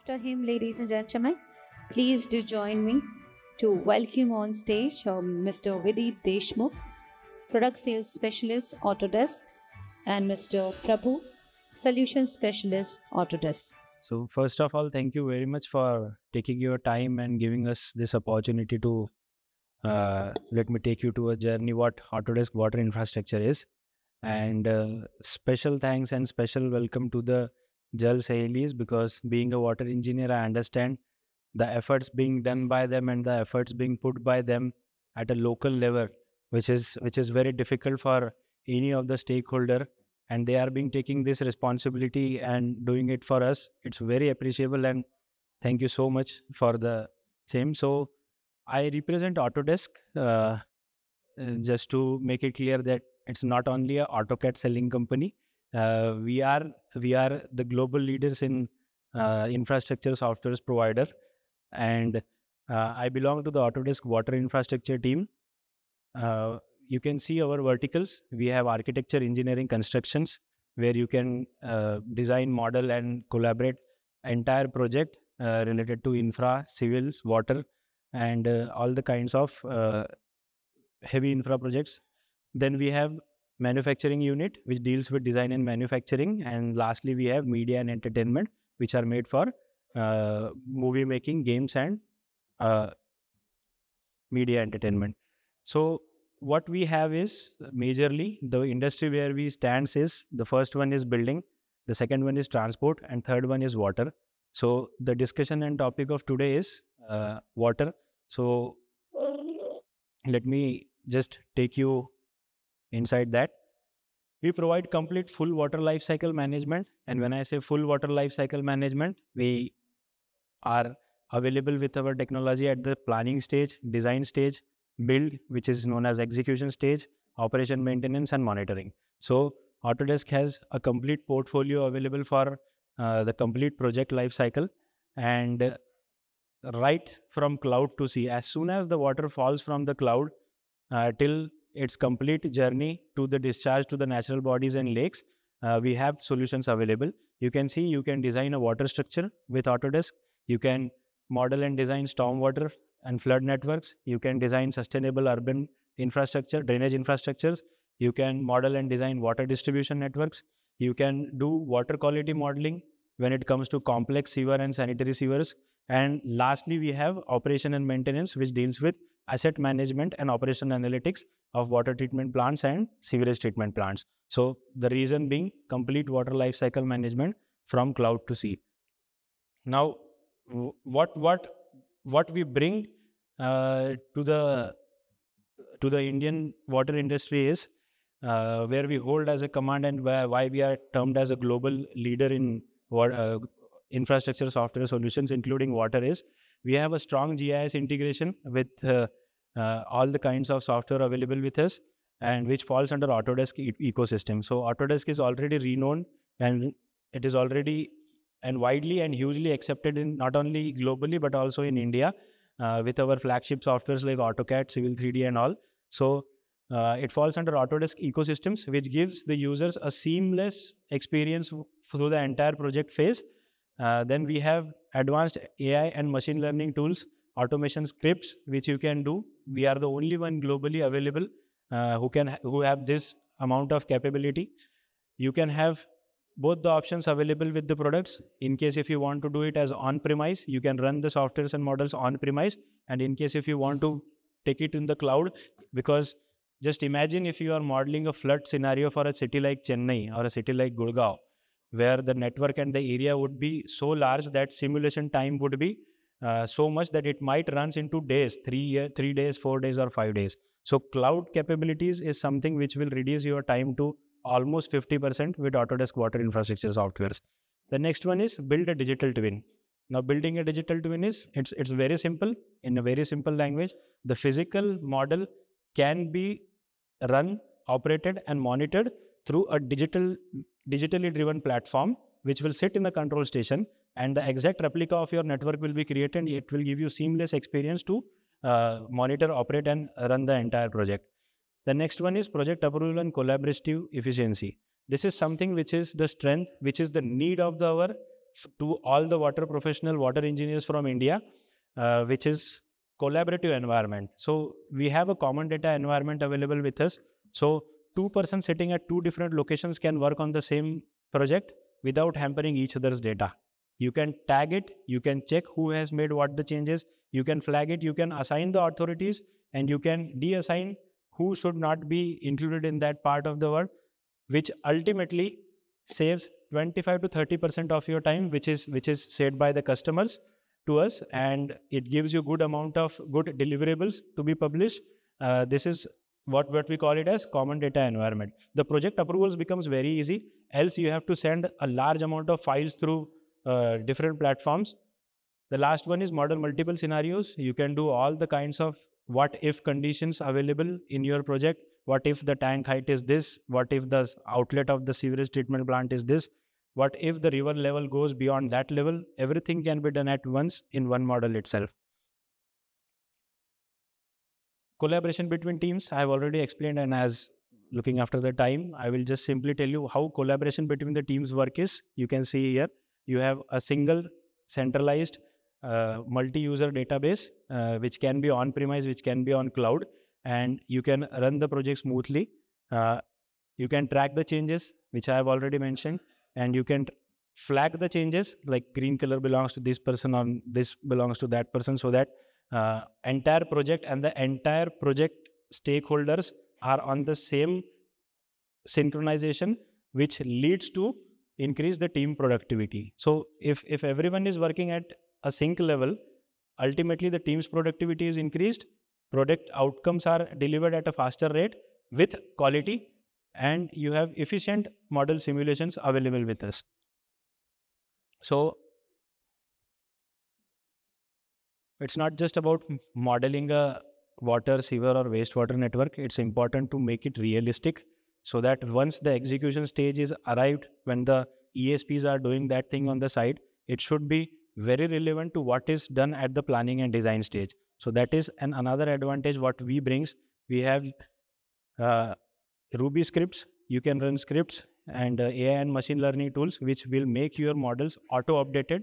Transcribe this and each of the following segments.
After him, ladies and gentlemen, please do join me to welcome on stage Mr. Videet Deshmukh, Product Sales Specialist, Autodesk, and Mr. Prabhu, Solution Specialist, Autodesk. So first of all, thank you very much for taking your time and giving us this opportunity to let me take you to a journey what Autodesk water infrastructure is. And special thanks and special welcome to the Jal Sahelis, because being a water engineer, I understand the efforts being done by them and the efforts being put by them at a local level, which is very difficult for any of the stakeholder, and they are being taking this responsibility and doing it for us. It's very appreciable, and thank you so much for the same. So I represent Autodesk, just to make it clear that it's not only a AutoCAD selling company. We are the global leaders in infrastructure software provider, and I belong to the Autodesk water infrastructure team. You can see our verticals. We have architecture, engineering, constructions, where you can design, model, and collaborate entire project related to infra, civils, water, and all the kinds of heavy infra projects. Then we have manufacturing unit, which deals with design and manufacturing. And lastly, we have media and entertainment, which are made for movie making, games, and media entertainment. So what we have is majorly the industry where we stand is, the first one is building, the second one is transport, and third one is water. So the discussion and topic of today is water. So let me just take you inside that. We provide complete full water life cycle management, and when I say full water life cycle management, we are available with our technology at the planning stage, design stage, build, which is known as execution stage, operation, maintenance, and monitoring. So Autodesk has a complete portfolio available for the complete project life cycle, and right from cloud to sea, as soon as the water falls from the cloud till its complete journey to the discharge to the natural bodies and lakes, we have solutions available. You can see, you can design a water structure with Autodesk. You can model and design stormwater and flood networks. You can design sustainable urban infrastructure, drainage infrastructures. You can model and design water distribution networks. You can do water quality modeling when it comes to complex sewer and sanitary sewers. And lastly, we have operation and maintenance, which deals with asset management and operation analytics of water treatment plants and sewerage treatment plants. So the reason being complete water life cycle management from cloud to sea. Now, what we bring to the Indian water industry is where we hold as a command, and why we are termed as a global leader in infrastructure software solutions, including water, is we have a strong GIS integration with all the kinds of software available with us, and which falls under Autodesk ecosystem. So Autodesk is already renowned, and it is already and widely and hugely accepted in not only globally but also in India with our flagship softwares like AutoCAD, Civil 3D, and all. So it falls under Autodesk ecosystems, which gives the users a seamless experience through the entire project phase. Then we have advanced AI and machine learning tools, automation scripts, which you can do. We are the only one globally available who have this amount of capability. You can have both the options available with the products. In case if you want to do it as on-premise, you can run the softwares and models on-premise. And in case if you want to take it in the cloud, because just imagine if you are modeling a flood scenario for a city like Chennai or a city like Gurgaon, where the network and the area would be so large that simulation time would be so much that it might runs into days, 3 days, 4 days, or 5 days. So cloud capabilities is something which will reduce your time to almost 50% with Autodesk water infrastructure softwares. The next one is build a digital twin. Now, building a digital twin is, it's very simple. In a very simple language, the physical model can be run, operated, and monitored through a digitally driven platform, which will sit in the control station, and the exact replica of your network will be created, and it will give you seamless experience to monitor, operate, and run the entire project. The next one is project approval and collaborative efficiency. This is something which is the strength, which is the need of our to all the water professional water engineers from India, which is collaborative environment. So we have a common data environment available with us. So two persons sitting at two different locations can work on the same project without hampering each other's data. You can tag it, you can check who has made what the changes, you can flag it, you can assign the authorities, and you can deassign who should not be included in that part of the work, which ultimately saves 25 to 30% of your time, which is said by the customers to us, and it gives you good amount of good deliverables to be published. This is what we call it as common data environment. The project approvals becomes very easy, else you have to send a large amount of files through different platforms. The last one is model multiple scenarios. You can do all the kinds of what if conditions available in your project. What if the tank height is this? What if the outlet of the sewerage treatment plant is this? What if the river level goes beyond that level? Everything can be done at once in one model itself. Collaboration between teams, I have already explained, and as looking after the time, I will just simply tell you how collaboration between the teams work is. You can see here, you have a single centralized multi-user database, which can be on-premise, which can be on cloud, and you can run the project smoothly. You can track the changes, which I have already mentioned, and you can flag the changes, like green color belongs to this person or this belongs to that person, so that entire project and the entire project stakeholders are on the same synchronization, which leads to increase the team productivity. So if everyone is working at a sync level, ultimately the team's productivity is increased, product outcomes are delivered at a faster rate with quality, and you have efficient model simulations available with us. So it's not just about modeling a water, sewer or wastewater network. It's important to make it realistic, so that once the execution stage is arrived, when the ESPs are doing that thing on the side, it should be very relevant to what is done at the planning and design stage. So that is another advantage what we brings. We have Ruby scripts. You can run scripts and AI and machine learning tools, which will make your models auto-updated.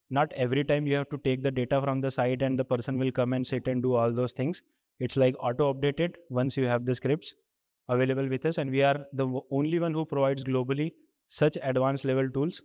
Not every time you have to take the data from the site and the person will come and sit and do all those things. It's like auto-updated once you have the scripts available with us, and we are the only one who provides globally such advanced level tools,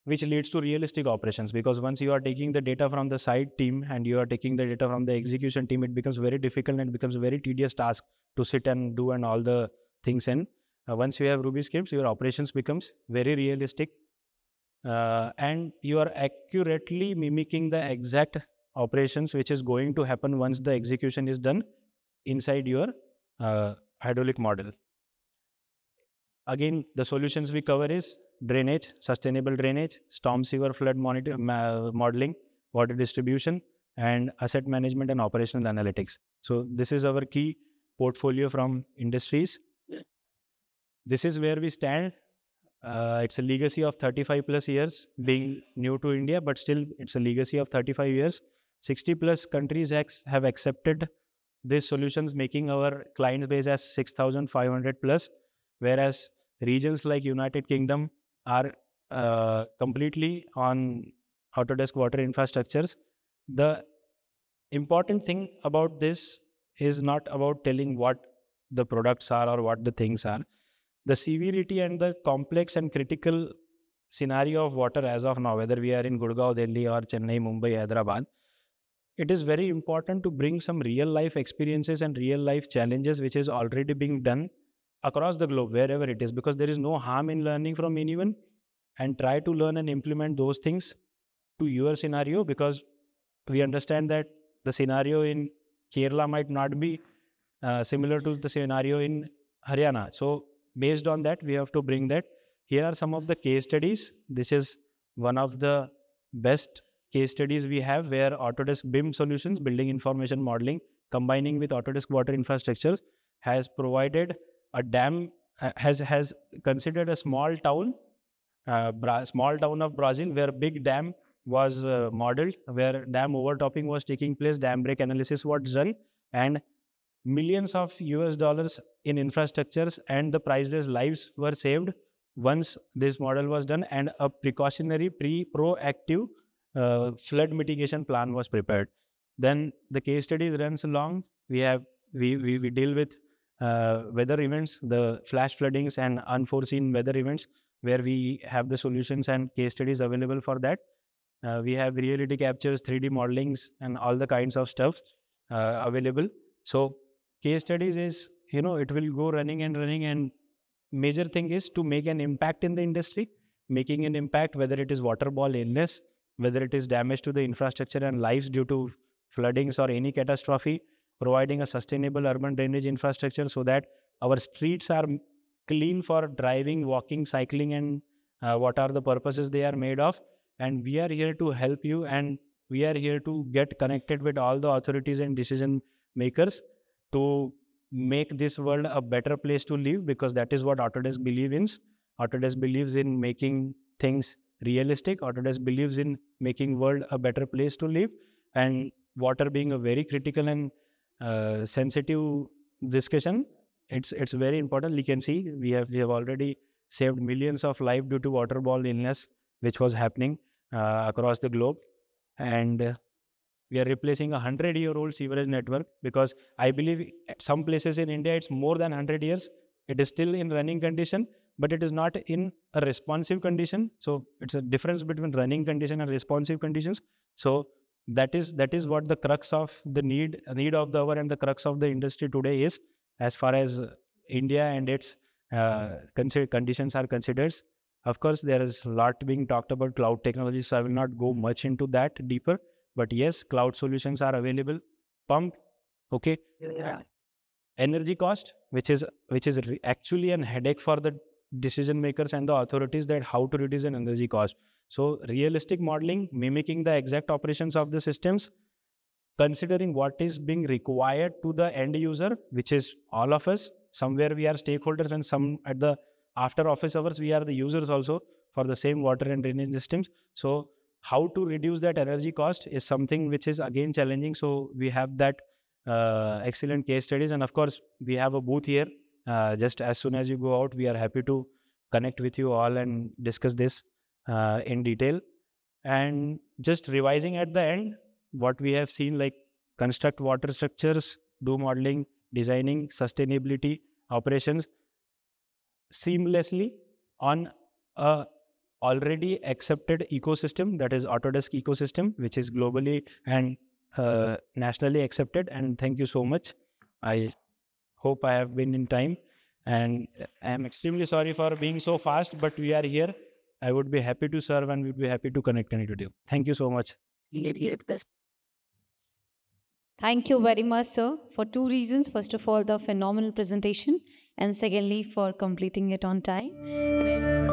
which leads to realistic operations. Because once you are taking the data from the site team and you are taking the data from the execution team, it becomes very difficult and it becomes a very tedious task to sit and do and all the things. And once you have Ruby scripts, your operations becomes very realistic, and you are accurately mimicking the exact operations which is going to happen once the execution is done inside your hydraulic model. Again, the solutions we cover is drainage, sustainable drainage, storm sewer flood modeling, water distribution, and asset management and operational analytics. So this is our key portfolio from industries. This is where we stand. It's a legacy of 35 plus years, being new to India, but still it's a legacy of 35 years. 60 plus countries have accepted these solutions, making our client base as 6,500 plus, whereas regions like United Kingdom are completely on Autodesk water infrastructures. The important thing about this is not about telling what the products are or what the things are. The severity and the complex and critical scenario of water as of now, whether we are in Gurgaon, Delhi or Chennai, Mumbai, Hyderabad, it is very important to bring some real life experiences and real life challenges which is already being done across the globe, wherever it is, because there is no harm in learning from anyone, and try to learn and implement those things to your scenario, because we understand that the scenario in Kerala might not be similar to the scenario in Haryana. So based on that, we have to bring that. Here are some of the case studies. This is one of the best case studies we have, where Autodesk BIM solutions, building information modeling, combining with Autodesk water infrastructures, has provided a dam, has considered a small town of Brazil, where big dam was modeled, where dam overtopping was taking place, dam break analysis was done, and millions of US dollars in infrastructures and the priceless lives were saved once this model was done, and a precautionary proactive flood mitigation plan was prepared. Then the case study runs along. We deal with weather events, the flash floodings and unforeseen weather events, where we have the solutions and case studies available for that. We have reality captures, 3D modelings, and all the kinds of stuff available. So case studies is, it will go running, and major thing is to make an impact in the industry, making an impact, whether it is waterborne illness, whether it is damage to the infrastructure and lives due to floodings or any catastrophe, providing a sustainable urban drainage infrastructure so that our streets are clean for driving, walking, cycling, and what are the purposes they are made of. And we are here to help you, and we are here to get connected with all the authorities and decision makers to make this world a better place to live, because that is what Autodesk believes in. Autodesk believes in making things realistic. Autodesk believes in making world a better place to live, and water being a very critical and sensitive discussion. It's very important. You can see we have already saved millions of lives due to waterborne illness, which was happening across the globe, and we are replacing 100-year-old sewerage network, because I believe at some places in India it's more than 100 years. It is still in running condition, but it is not in a responsive condition. So it's a difference between running condition and responsive conditions. So that is what the crux of the need of the hour and the crux of the industry today is, as far as India and its conditions are considered. Of course, there is a lot being talked about cloud technology, so I will not go much into that deeper. But yes, cloud solutions are available. Pump, okay. Yeah. Energy cost, which is actually a headache for the decision makers and the authorities, that how to reduce an energy cost. So realistic modeling, mimicking the exact operations of the systems, considering what is being required to the end user, which is all of us. Somewhere we are stakeholders, and some at the after office hours we are the users also for the same water and drainage systems. So how to reduce that energy cost is something which is again challenging. So we have that excellent case studies, and of course we have a booth here. Just as soon as you go out, we are happy to connect with you all and discuss this in detail. And just revising at the end, what we have seen, like construct water structures, do modeling, designing, sustainability, operations seamlessly on a already accepted ecosystem, that is Autodesk ecosystem, which is globally and nationally accepted. And thank you so much. I hope I have been in time, and I am extremely sorry for being so fast, but we are here. I would be happy to serve, and we'd be happy to connect with you. Thank you so much. Thank you very much, sir, for two reasons. First of all, the phenomenal presentation, and secondly, for completing it on time.